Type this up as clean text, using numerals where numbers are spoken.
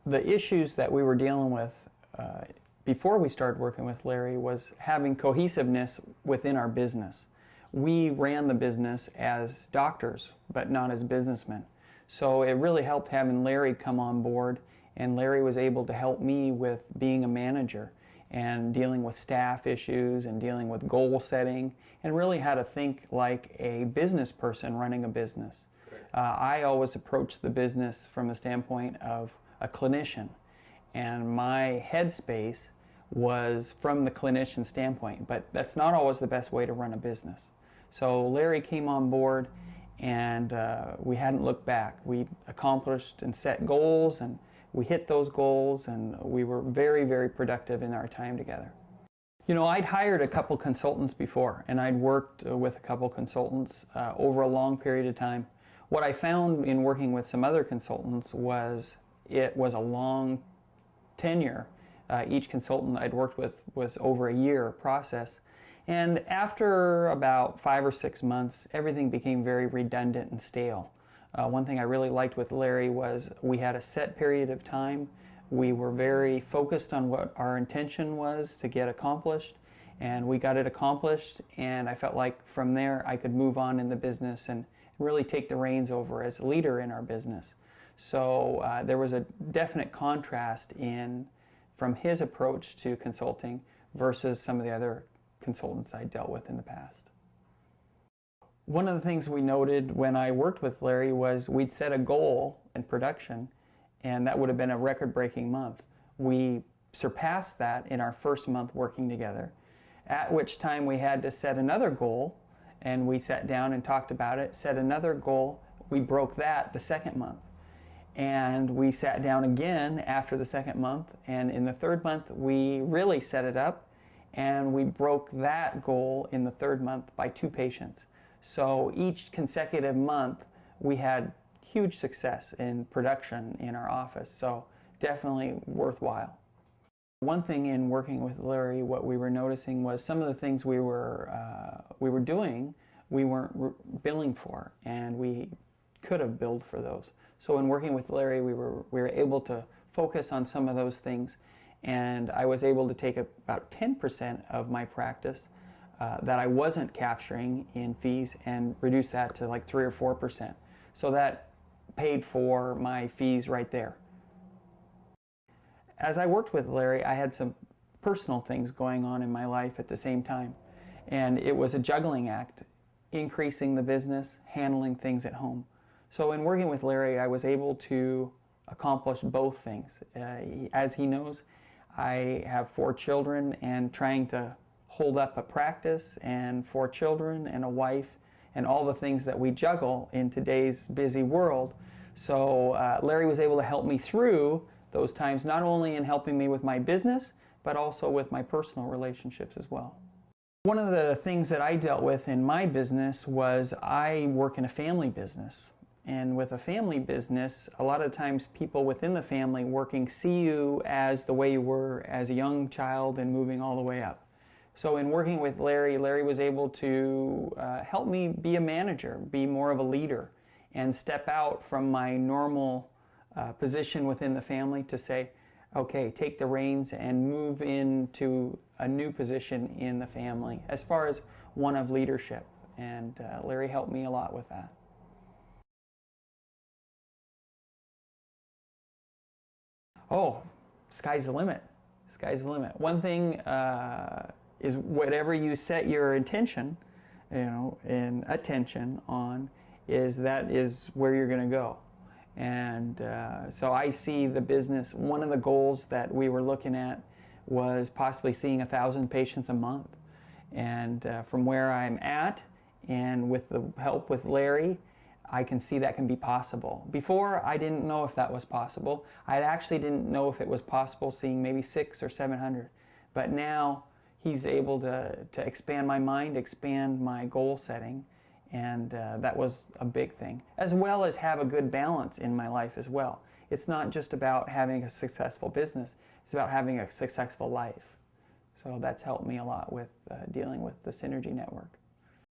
The issues that we were dealing with before we started working with Larry was having cohesiveness within our business. We ran the business as doctors, but not as businessmen. So it really helped having Larry come on board, and Larry was able to help me with being a manager and dealing with staff issues and dealing with goal setting and really how to think like a business person running a business. I always approach the business from the standpoint of a clinician, and my headspace was from the clinician standpoint, but that's not always the best way to run a business. So Larry came on board, and we hadn't looked back. We accomplished and set goals, and we hit those goals, and we were very, very productive in our time together. You know, I'd hired a couple consultants before, and I'd worked with a couple consultants over a long period of time. What I found in working with some other consultants was it was a long tenure. Each consultant I'd worked with was over a year process. And after about 5 or 6 months, everything became very redundant and stale. One thing I really liked with Larry was we had a set period of time. We were very focused on what our intention was to get accomplished, and we got it accomplished, and I felt like from there I could move on in the business and really take the reins over as a leader in our business. So there was a definite contrast from his approach to consulting versus some of the other consultants I dealt with in the past. One of the things we noted when I worked with Larry was we'd set a goal in production, and that would have been a record-breaking month. We surpassed that in our first month working together, at which time we had to set another goal, and we sat down and talked about it, set another goal. We broke that the second month. And we sat down again after the second month, and in the third month we really set it up, and we broke that goal in the third month by 2 patients. So each consecutive month we had huge success in production in our office, so definitely worthwhile. One thing in working with Larry, what we were noticing was some of the things we were doing, we weren't billing for, and we could have billed for those. So in working with Larry, we were able to focus on some of those things, and I was able to take about 10% of my practice that I wasn't capturing in fees and reduce that to like 3 or 4%. So that paid for my fees right there. As I worked with Larry, I had some personal things going on in my life at the same time, and it was a juggling act, increasing the business, handling things at home. So in working with Larry, I was able to accomplish both things. As he knows, I have 4 children, and trying to hold up a practice and 4 children and a wife and all the things that we juggle in today's busy world. So Larry was able to help me through those times, not only in helping me with my business, but also with my personal relationships as well. One of the things that I dealt with in my business was I work in a family business. And with a family business, a lot of times people within the family working see you as the way you were as a young child and moving all the way up. So in working with Larry, Larry was able to help me be a manager, be more of a leader, and step out from my normal position within the family to say, okay, take the reins and move into a new position in the family as far as one of leadership. And Larry helped me a lot with that. Oh, sky's the limit. Sky's the limit. One thing is whatever you set your intention, and attention on, that is where you're going to go. And so I see the business, one of the goals that we were looking at was possibly seeing 1,000 patients a month. And from where I'm at, and with the help with Larry, I can see that can be possible. Before, I didn't know if that was possible. I actually didn't know if it was possible seeing maybe 600 or 700. But now he's able to expand my mind, expand my goal setting, and that was a big thing. As well as have a good balance in my life as well. It's not just about having a successful business, it's about having a successful life. So that's helped me a lot with dealing with the Synergy Network.